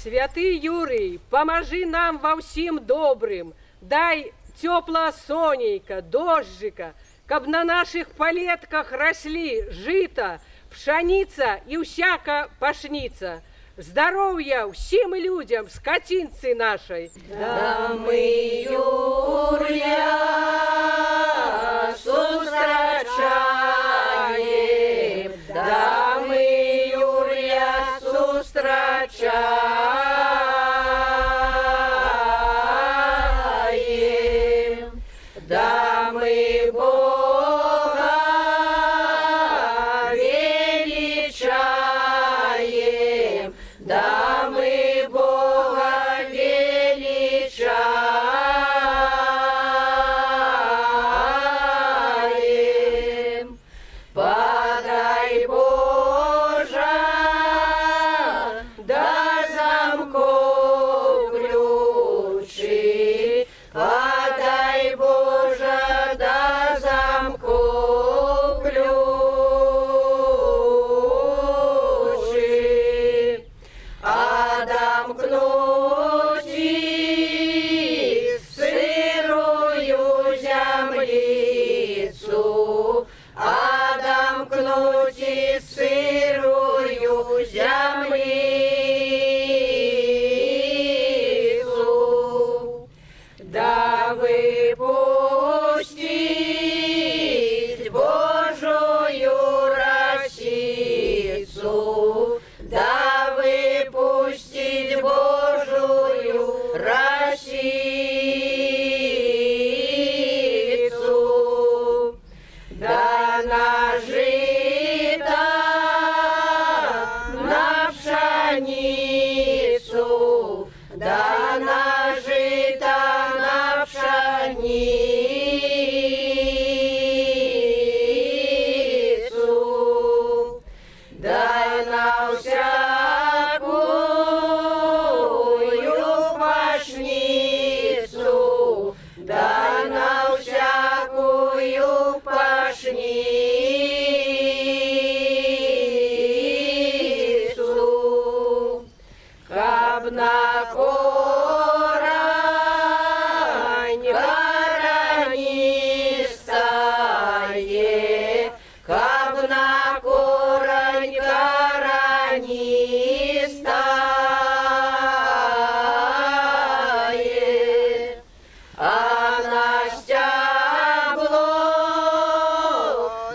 Святый Юрий, поможи нам во всем добрым, дай тепло сонейка, дождика, каб на наших полетках росли жито, пшеница и всяка пашница. Здоровья всем людям, скотинцы нашей. Да мы Юрия зустрічаєм, да ми Юрия зустрічаєм, да ми Бога величаєм, да ми Бога величаєм. Подай, Боже, до замков ключі, подай, Боже, до замков ключі, адамкнуті сирую землицю, адамкнуті сирую землицю, да випустить Божою росицю, да випустить Божою росицю, да нажита на пшеницю, да нажита на пшеницю, да на всякую пашницю, да на всякую пашницю, каб на корань каранистає, каб на корань каранистає, а на стябло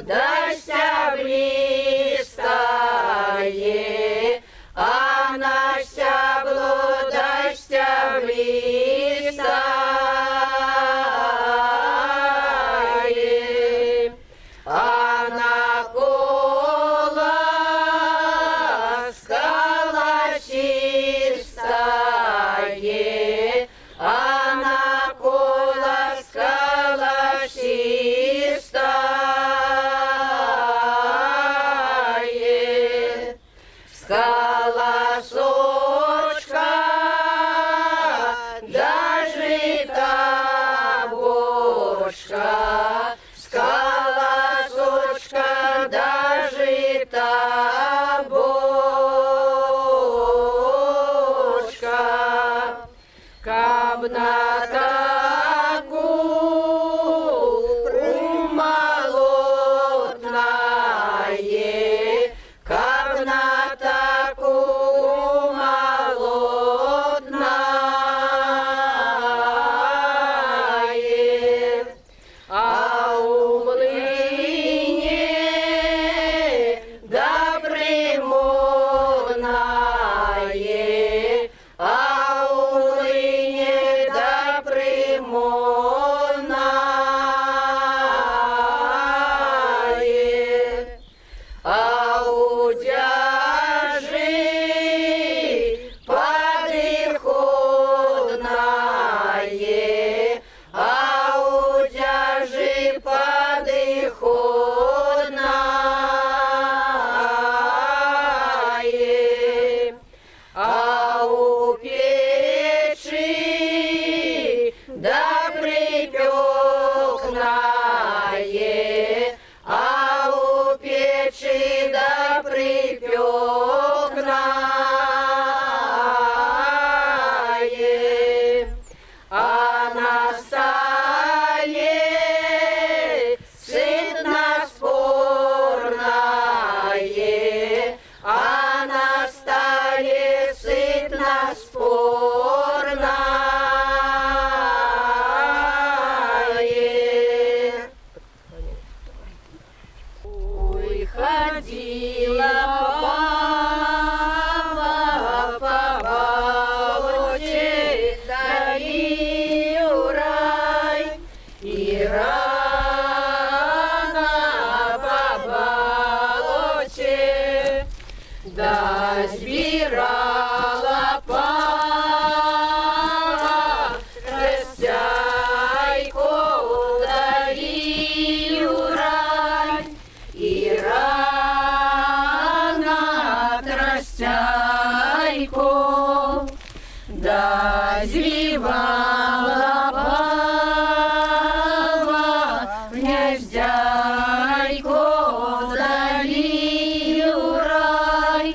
да стяблистає, а на стябло да стяблистає, а на колоска стає, а на колоска стає, з колосочка да жита бочка, з колосочка да жита бочка, каб на таку умолотнає, каб на таку умолотнає, а у млині да примовнає, а у млині да примовнає. спорное. Ой, ходила баба по болоте, долину рай, и рано по болоте дозбирала пара, растяйку долину рай, и рано тростяйку дозевала баба, гнездяйку долину рай,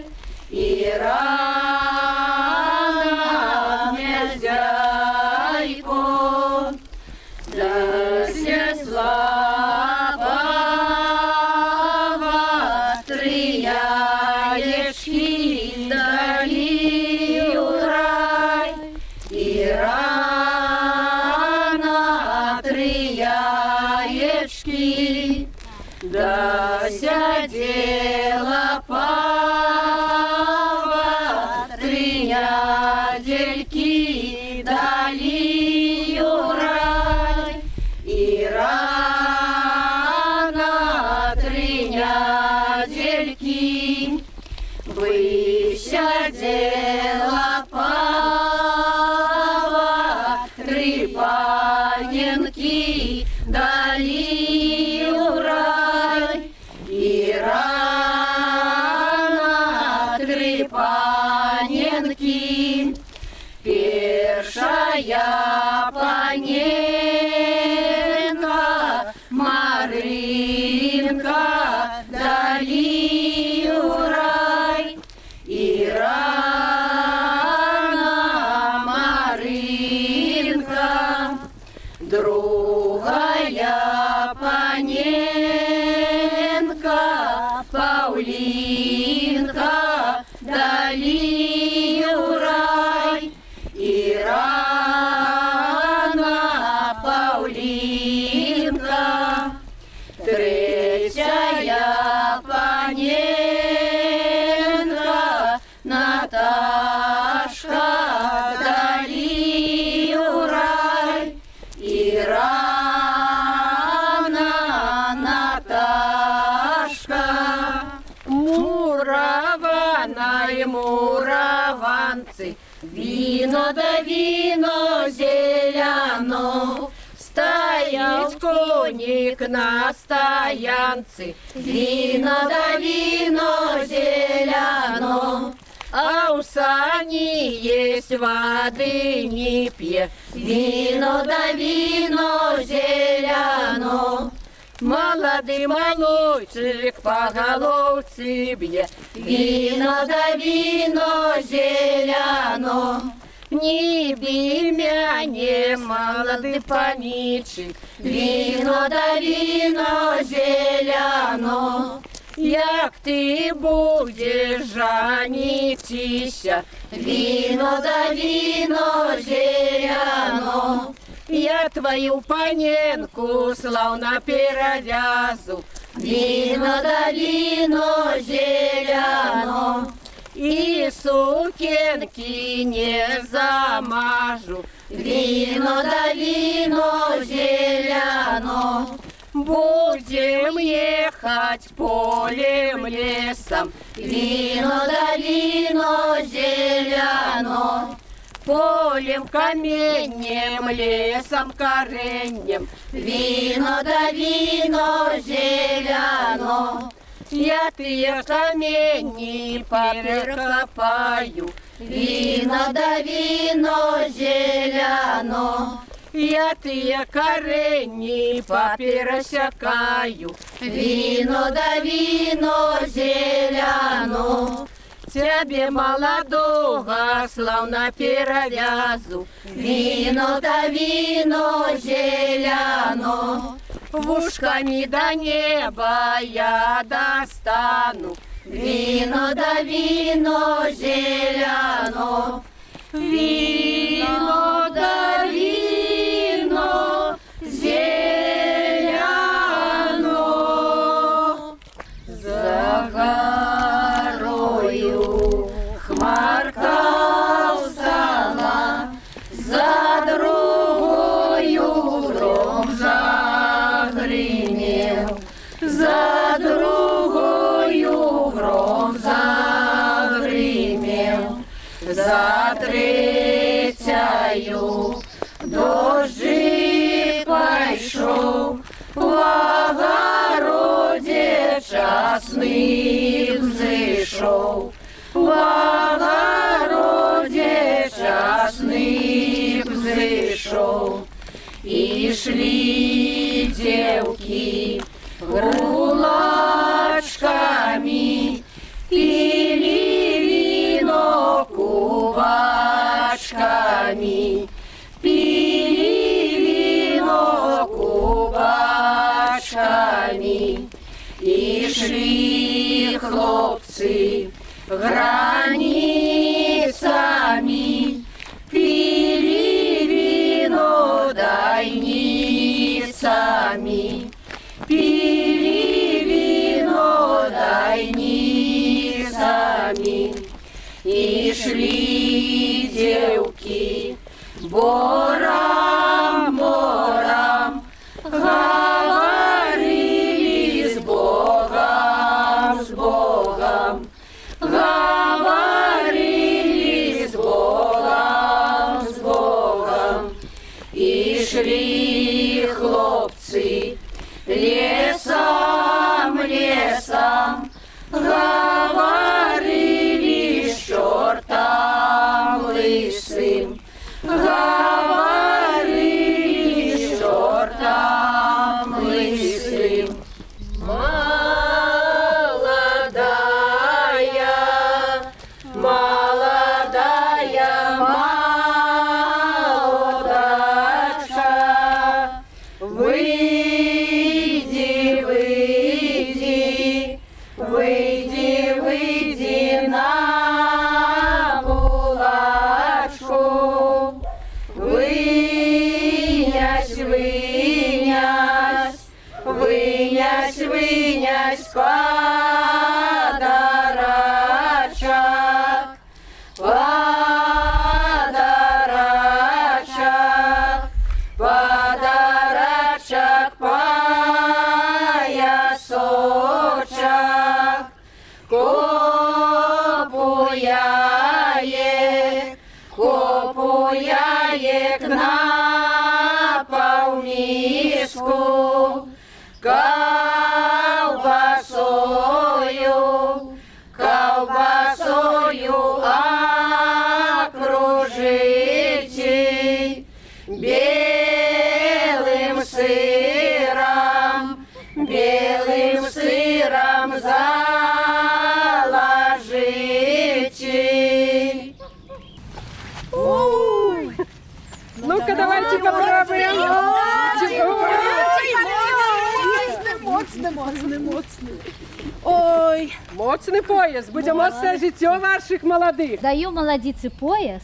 и рано гнездяйку донесла баба три яєчки долину рай, и рано три яєчки досидела пава, три недельки долину рай, и рано три недельки высидела пава, три паненки долину рай, и рано три паненки. Першая паненка Маринка долину рай, и рано Маринка. Другая паненка Паулинка долину рай, и рано Паулинка. Третья паненка Наташка долину рай, и рано Наташка. Муравана и мураванцы, вино да вино зеляно. Стоит коник на стоянце, вино да вино зеляно. А у сани есть воды не пье, вино да вино зеляно. Молодый молодчик по головце бье, вино да вино зеляно. Не бей меня, молодый паничик, вино да вино зеляно. Як ты будешь жанитися, вино да вино зеляно. Я твою паненку славно перевязу, вино да вино зеляно. И сукенки не замажу, вино да вино зеляно. Будем ехать полем лесом, вино да вино зеляно. Полем каменем, лесом коренем, вино да вино зеляно. Я те камені перекопаю, вино да вино зеляно. Я те корені попересякаю, вино да вино зеляно. Тебе молодого славно перевязу, вино да вино зеляно. Вушками до неба я достану, вино да вино зеляно. віно да віно зеляно. За горою хмарка встала, за другою гром загримел, за другою гром загримел, за третьою дождик пойшов, в огороде часник взышел, в огороде часник взышел. И шли девки гулачками, пили вино кубачками, пили вино кубачками. И шли хлопцы границами, пили вино дайницами, пили вино дайницами. И шли девки борам-борам, говорили с Богом, говорили с Богом. И шли хлопцы лесом, говорили с чертом лысым, говорили с чертом лысым. Молодая, молодачка, выйди на булочку, вынять подарочек, поясочек, копуяек на полмиску, колбасою окружите, белым сыром заложите. Ну-ка, давайте попробуем. Моцний. Ой. Моцный пояс. Будем моцное житё ваших молодых. Даю молодицы пояс,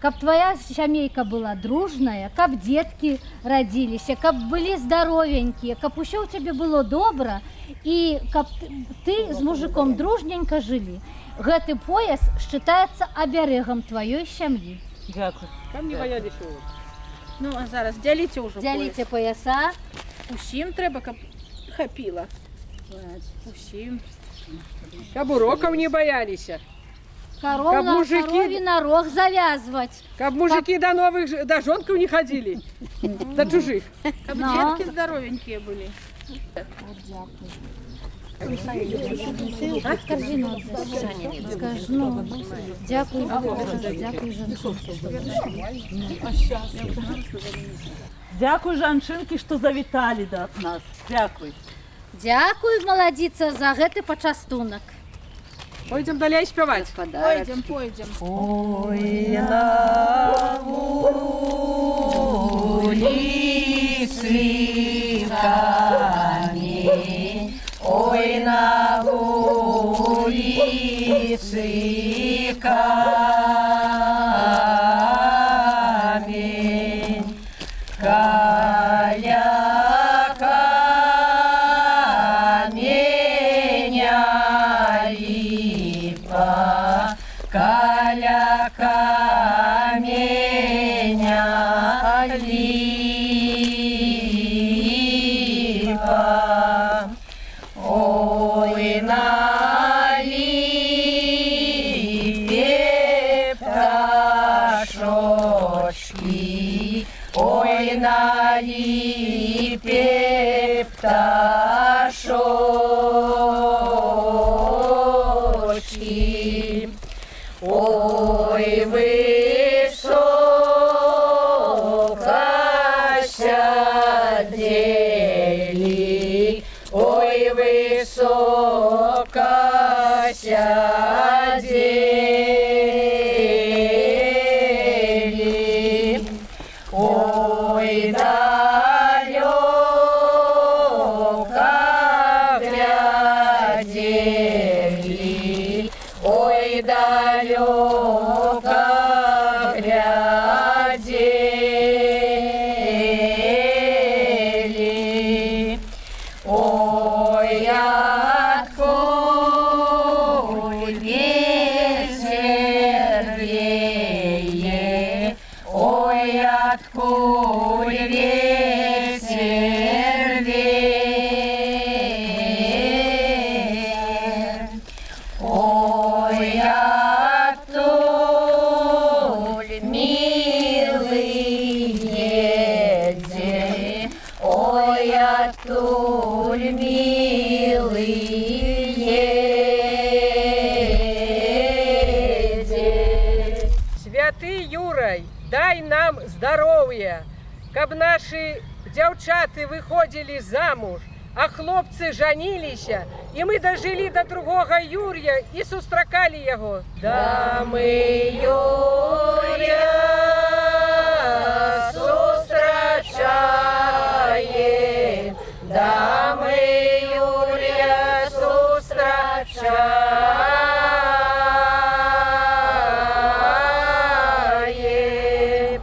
каб твоя сямейка была дружная, каб детки родились, каб были здоровенькие, каб усё у тебе было добра, и каб ты с мужиком дружненько жили. Гэты пояс считается оберегом твоей сям'і. Дякую. Каб не боялись его. Ну, а зараз дзяліце ўжо Дзяліце пояс. пояса. Усім трэба, каб хапіла. Усім. Каб уроков не боялись. Коров Каб на мужики- корові на рог завязывать. Каб мужики до новых, до жонков не ходили. До чужих. Каб Ну. дзеткі здаровенькія былі. Корзину скажи, ну, дякую, дякую, Дякую, жанчынкі, што завіталі да нас. Дякуй. Дякую, молодица, за гэты пачастунак. Пойдем далее спевать. Пойдем. Ой, на вулицы камень, ой, на вулицы камень. меня липа. Ой, на липе пташочки, ой, на липе пташочки, ой, высоко сядели, ой, высоко сядели, ой, далеко глядели, ой, далеко глядели, ой, отколь ветер веет, ой, отколь ветер веет, ой, оттуль милый едет, ой, оттуль милый едет. Святый Юрай, дай нам здоров'я, каб наші дівчата виходили замуж, а хлопці жанілися, і ми дожили до другого Юрія і сустракали його. Да мы Юрия сустрачаем, да мы Юрия сустрачаем,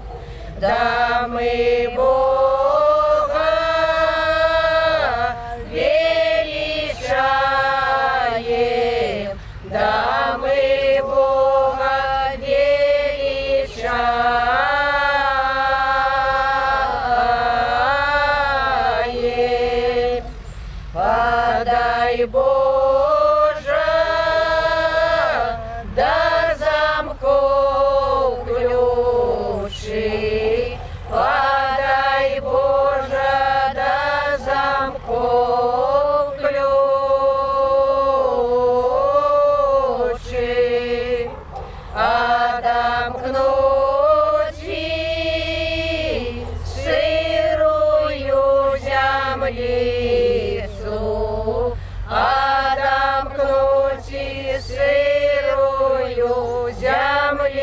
да мы Бога величаем, да мы Бога величаем. Подай, Боже, до замков ключи, подай, Боже, до замков ключи, отомкнуть и сырую землицу, отомкнуть и сырую землицу,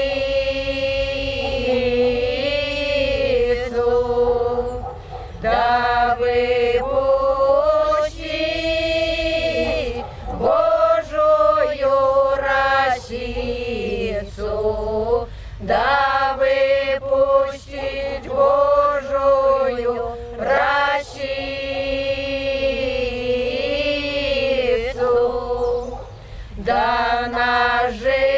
да выпусти Божию росицу, да выпустить Божию росицу, да нажито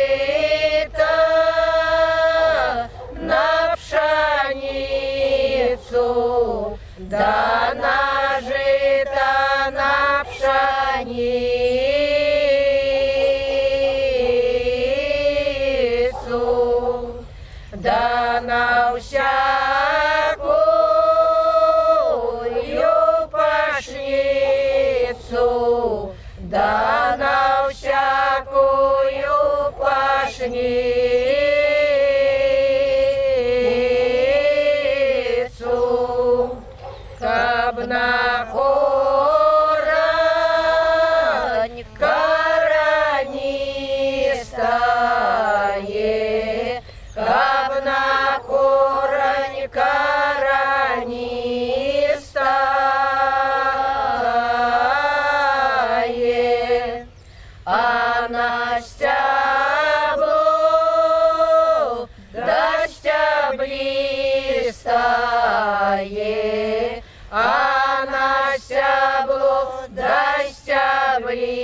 на пшеницу, да нажито на пшеницу, да на всякую пашницу, да на всякую пашницу, каб на корень коронистое, каб на корень коронистое, а на стебло да стеблистое, а на стебло да стеблистое,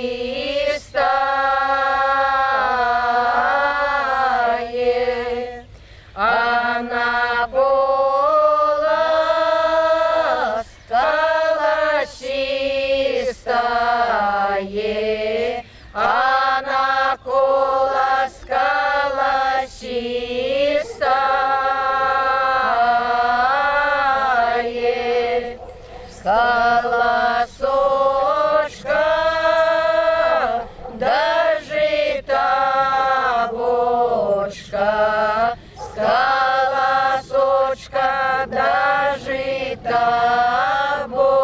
да жита бочка,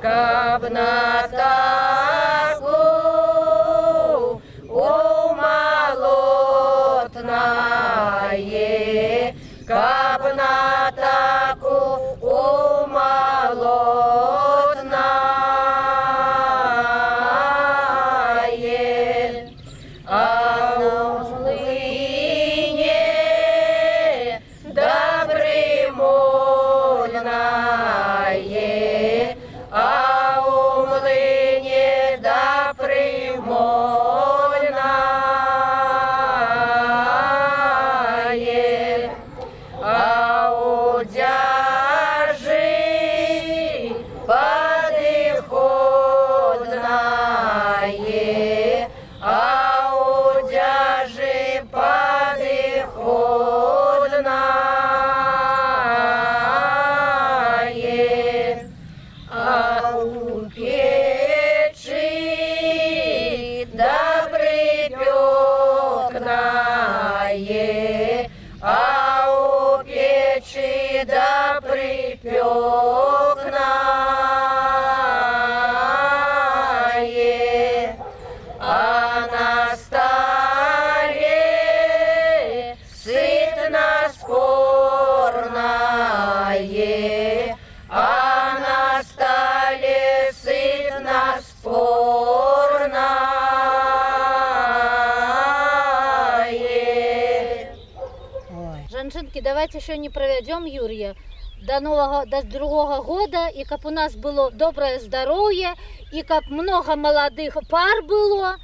каб на таку умолотнае, каб на таку умолотнае, а у млыне добрымольнае, а у млыне добрымольнае, а у дзяжы падыходнае, а у дзяжы падыходнае, а у печы припекнае, а у печи припекнае, а на столе сытно спорное, а на столе сытно спорное. Жанчынки, давайте еще не проведем Юрия до другого года, и как у нас было доброе здоровье, и как много молодых пар было,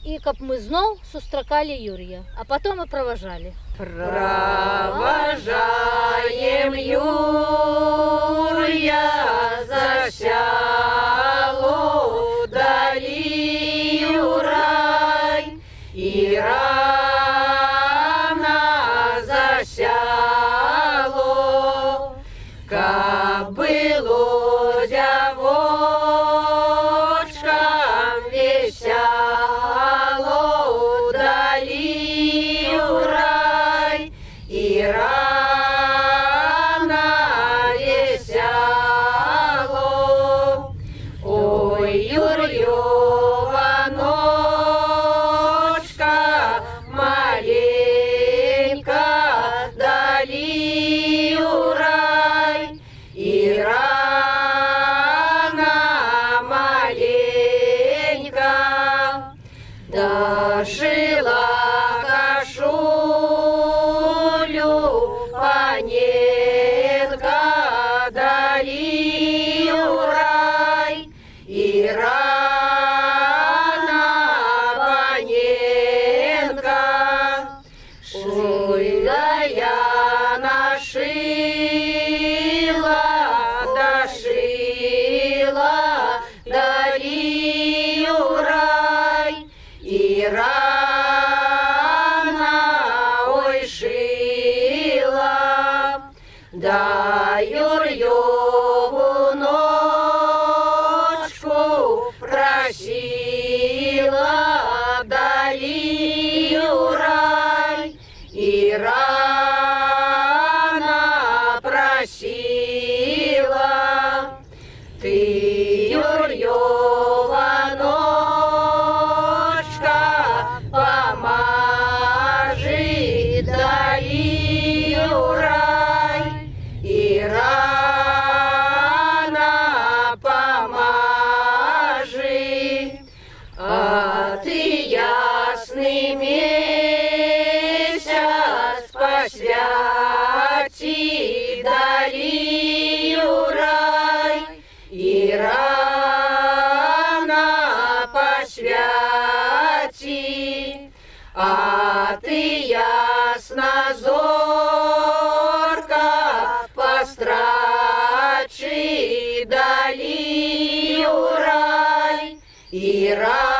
и как мы знов сустракали Юрия, а потом и провожали. Провожаем Юрия за сяло, долию рай, и рано за сяло, как было девочкам весяло, долию рай, и рано весяло. Ой, Юрьева ночка маленька, долию рай, и рано маленька, дошила кашулю паненка, долию рай, и рано паненка, шуя нашила, дошила, долию рай, и рано ой шила, да Юрьеву ночку просила, долию рай, и рано просила. Ты, Юрьева ночка, помажи, долию рай, и рано помажи, а ты ясный месяц посвяти, долию рай, и рано посвяти, а ты ясно зорко пострачи, долию рай, и рано